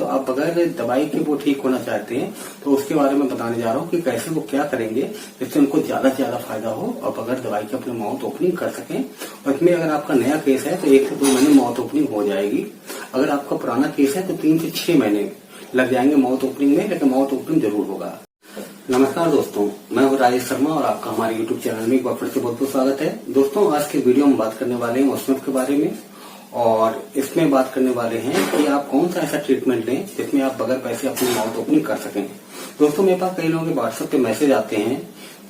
तो आप बगैर दवाई के वो ठीक होना चाहते हैं तो उसके बारे में बताने जा रहा हूँ कि कैसे वो क्या करेंगे जिससे उनको ज्यादा से ज्यादा फायदा हो और बगैर दवाई के अपने माउथ ओपनिंग कर सकें। और इसमें अगर आपका नया केस है तो 1 से 2 महीने माउथ ओपनिंग हो जाएगी। अगर आपका पुराना केस है तो 3 से 6 महीने लग जाएंगे माउथ ओपनिंग में, लेकिन माउथ ओपनिंग जरूर होगा। नमस्कार दोस्तों, मैं हूँ राजेश शर्मा और आपका हमारे YouTube चैनल में एक बार फिर से बहुत बहुत स्वागत है। दोस्तों, आज के वीडियो में बात करने वाले हैं ओस्मेप के बारे में और इसमें बात करने वाले हैं कि आप कौन सा ऐसा ट्रीटमेंट लें जिसमें आप बगैर पैसे अपनी माउथ ओपनिंग कर सकें। दोस्तों, मेरे पास कई लोगों के व्हाट्सएप पे मैसेज आते हैं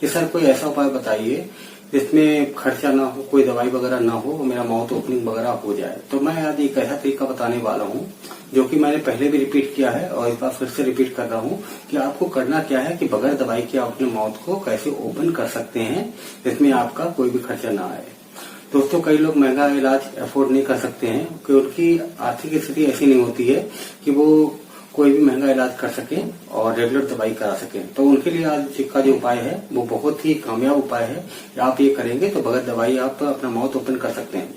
कि सर कोई ऐसा उपाय बताइए जिसमें खर्चा ना हो, कोई दवाई वगैरह ना हो, मेरा माउथ ओपनिंग वगैरह हो जाए। तो मैं आज एक ऐसा तरीका बताने वाला हूँ जो कि मैंने पहले भी रिपीट किया है और इस बार फिर से रिपीट कर रहा हूँ कि आपको करना क्या है कि बगैर दवाई के आप अपने माउथ को कैसे ओपन कर सकते हैं जिसमें आपका कोई भी खर्चा ना आए। दोस्तों, कई लोग महंगा इलाज अफोर्ड नहीं कर सकते हैं कि उनकी आर्थिक स्थिति ऐसी नहीं होती है कि वो कोई भी महंगा इलाज कर सकें और रेगुलर दवाई करा सकें। तो उनके लिए आज का जो उपाय है वो बहुत ही कामयाब उपाय है। आप ये करेंगे तो बगैर दवाई आप अपना माउथ ओपन कर सकते हैं।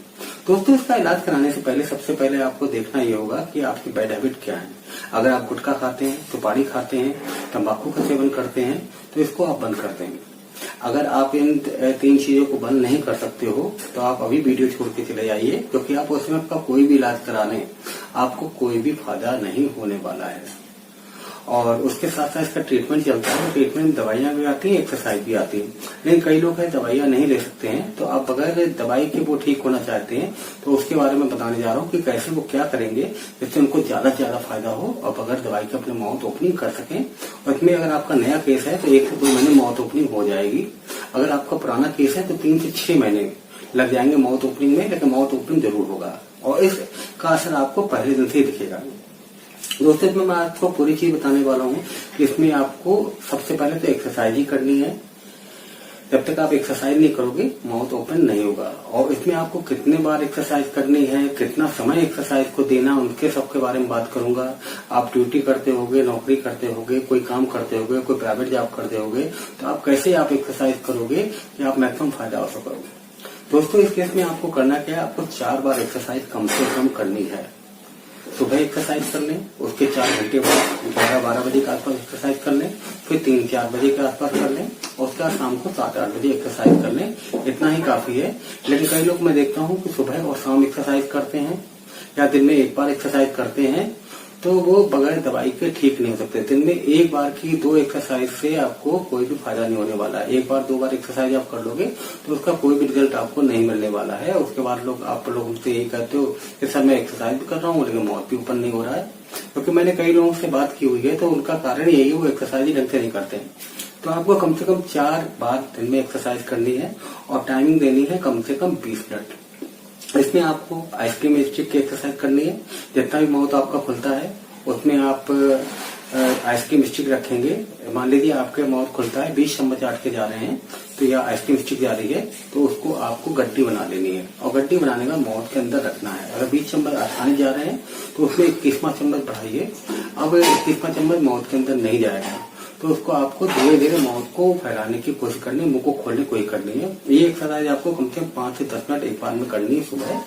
दोस्तों, इसका इलाज कराने से पहले सबसे पहले आपको देखना ये होगा कि आपकी बैड हैबिट क्या है। अगर आप गुटखा खाते हैं, सुपारी खाते हैं, तंबाकू का सेवन करते हैं तो इसको आप बंद कर देंगे। अगर आप इन 3 चीजों को बंद नहीं कर सकते हो तो आप अभी वीडियो छोड़ के चले जाइए, क्योंकि आप उसमें आपका कोई भी इलाज कराने आपको कोई भी फायदा नहीं होने वाला है। और उसके साथ साथ इसका ट्रीटमेंट चलता है। ट्रीटमेंट दवाइयां भी आती हैं, एक्सरसाइज भी आती है, लेकिन कई लोग हैं दवाइयां नहीं ले सकते हैं। तो आप बगैर दवाई के वो ठीक होना चाहते हैं तो उसके बारे में बताने जा रहा हूँ कि कैसे वो क्या करेंगे जिससे उनको ज्यादा से ज्यादा फायदा हो और बगैर दवाई के अपने माउथ ओपनिंग कर सकें। और इसमें अगर आपका नया केस है तो 1 से 2 महीने माउथ ओपनिंग हो जाएगी। अगर आपका पुराना केस है तो 3 से 6 महीने लग जाएंगे माउथ ओपनिंग में, लेकिन माउथ ओपनिंग जरूर होगा और इसका असर आपको पहले दिन से ही दिखेगा। दोस्तों, इसमें मैं आपको पूरी चीज बताने वाला हूँ कि इसमें आपको सबसे पहले तो एक्सरसाइज ही करनी है। जब तक आप एक्सरसाइज नहीं करोगे माउथ ओपन नहीं होगा। और इसमें आपको कितने बार एक्सरसाइज करनी है, कितना समय एक्सरसाइज को देना, उनके सबके बारे में बात करूंगा। आप ड्यूटी करते होगे, नौकरी करते होगे, कोई काम करते होगे, कोई प्राइवेट जॉब करते होगे, तो आप कैसे आप एक्सरसाइज करोगे कि आप मैक्सिमम फायदा हो सकोगे। दोस्तों, इस केस में आपको करना क्या है, आपको 4 बार एक्सरसाइज कम से कम करनी है। सुबह एक्सरसाइज कर लें, उसके 4 घंटे बाद 11-12 बजे के आसपास एक्सरसाइज कर लें, फिर 3-4 बजे के आसपास कर लें और उसके बाद शाम को 7-8 बजे एक्सरसाइज कर लें। इतना ही काफी है। लेकिन कई लोग मैं देखता हूँ कि सुबह और शाम एक्सरसाइज करते हैं या दिन में 1 बार एक्सरसाइज करते हैं तो वो बगैर दवाई के ठीक नहीं हो सकते। दिन में 1 बार की 2 एक्सरसाइज से आपको कोई भी फायदा नहीं होने वाला है। 1 बार 2 बार एक्सरसाइज आप कर लोगे तो उसका कोई भी रिजल्ट आपको नहीं मिलने वाला है। उसके बाद आप लोग मुझसे यही कहते हो कि सर मैं एक्सरसाइज भी कर रहा हूँ लेकिन माउथ भी ओपन नहीं हो रहा है। क्योंकि मैंने कई लोगों से बात की हुई है तो उनका कारण यही है, वो एक्सरसाइज ढंग से नहीं करते हैं। तो आपको कम से कम 4 बार दिन में एक्सरसाइज करनी है और टाइमिंग देनी है कम से कम 20 मिनट। इसमें आपको आइसक्रीम स्टिक की एक्सरसाइज करनी है। जितना भी माउथ आपका खुलता है उसमें आप आइसक्रीम स्टिक रखेंगे। मान लीजिए आपके माउथ खुलता है, 20 चम्मच चाट के जा रहे हैं तो यह आइसक्रीम स्टिक जा रही है तो उसको आपको गड्डी बना लेनी है और गड्डी बनाने का माउथ के अंदर रखना है। अगर 20 चम्मच खाने जा रहे हैं तो उसमें 21वां चम्मच बढ़ाइए। अब 21वां चम्मच माउथ के अंदर नहीं जाएगा तो उसको आपको धीरे धीरे माउथ को फैलाने की कोशिश करनी है, मुंह को खोलने की कोशिश करनी है। ये एक्सरसाइज आपको कम से कम 5 से 10 मिनट एक बार में करनी है सुबह,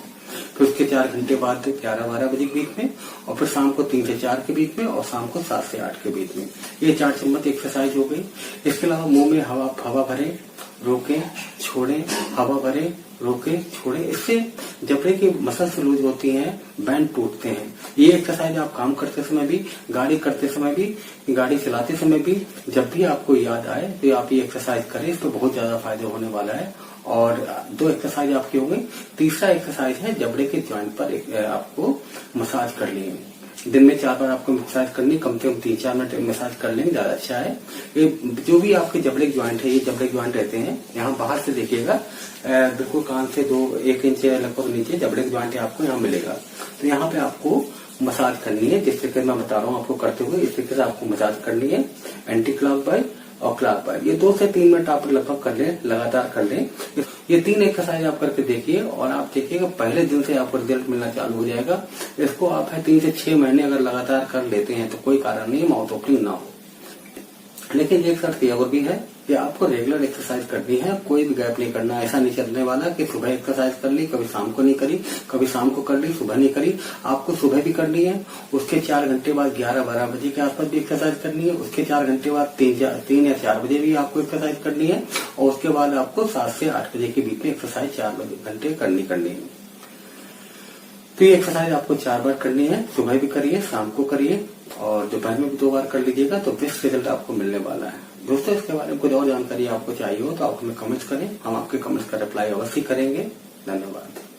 फिर उसके 4 घंटे बाद 11-12 बजे के बीच में और फिर शाम को 3 से 4 के बीच में और शाम को 7 से 8 के बीच में। ये 4 चम्मच एक्सरसाइज हो गई। इसके अलावा मुंह में हवा भरे, रोकें, छोड़ें, हवा भरे, रोके, छोड़े। इससे जबड़े की मसल्स लूज होती हैं, बैंड टूटते हैं। ये एक्सरसाइज आप काम करते समय भी, गाड़ी करते समय भी, गाड़ी चलाते समय भी, जब भी आपको याद आए तो आप ये एक्सरसाइज करें। इस पर बहुत ज्यादा फायदा होने वाला है। और 2 एक्सरसाइज आपकी हो गई। तीसरा एक्सरसाइज है जबड़े के जॉइंट पर आपको मसाज करनी है। दिन में 4 बार आपको मसाज करनी, कम से कम 3-4 मिनट मसाज कर लेंगे, ज्यादा अच्छा है। ये जो भी आपके जबड़े ज्वाइंट है, ये जबड़े ज्वाइंट रहते हैं, यहाँ बाहर से देखिएगा बिल्कुल कान से 1 इंच लगभग नीचे जबड़े ज्वाइंट आपको यहाँ मिलेगा। तो यहाँ पे आपको मसाज करनी है, जिस तरीके मैं बता रहा हूँ आपको करते हुए, इस तरीके से आपको मसाज करनी है। एंटी क्लॉकवाइज और क्लॉकवाइज, ये 2 से 3 मिनट आप लगभग कर लें, लगातार कर लें। ये 3 एक्सरसाइज आप करके देखिए और आप देखिएगा पहले दिन से आपको रिजल्ट मिलना चालू हो जाएगा। इसको आप 3 से 6 महीने अगर लगातार कर लेते हैं तो कोई कारण नहीं माउथ ओपनिंग ना हो। लेकिन एक शर्त ये और भी है कि आपको रेगुलर एक्सरसाइज करनी है, कोई भी गैप नहीं करना। ऐसा नहीं चलने वाला कि सुबह एक्सरसाइज कर ली, कभी शाम को नहीं करी, कभी शाम को कर ली, सुबह नहीं करी। आपको सुबह भी करनी है, उसके 4 घंटे बाद 11-12 बजे के आसपास भी एक्सरसाइज करनी है, उसके 4 घंटे बाद 3 या 4 बजे भी आपको एक्सरसाइज करनी है, और उसके बाद आपको 7 से 8 बजे के बीच में एक्सरसाइज 4 घंटे करनी है। तो ये एक्सरसाइज आपको 4 बार करनी है, सुबह भी करिए, शाम को करिए, और दोपहर में भी 2 बार कर लीजिएगा, तो बेस्ट रिजल्ट आपको मिलने वाला है। दोस्तों, इसके बारे में कुछ और जानकारी आपको चाहिए हो तो आप हमें कमेंट्स करें, हम आपके कमेंट्स का रिप्लाई अवश्य करेंगे। धन्यवाद।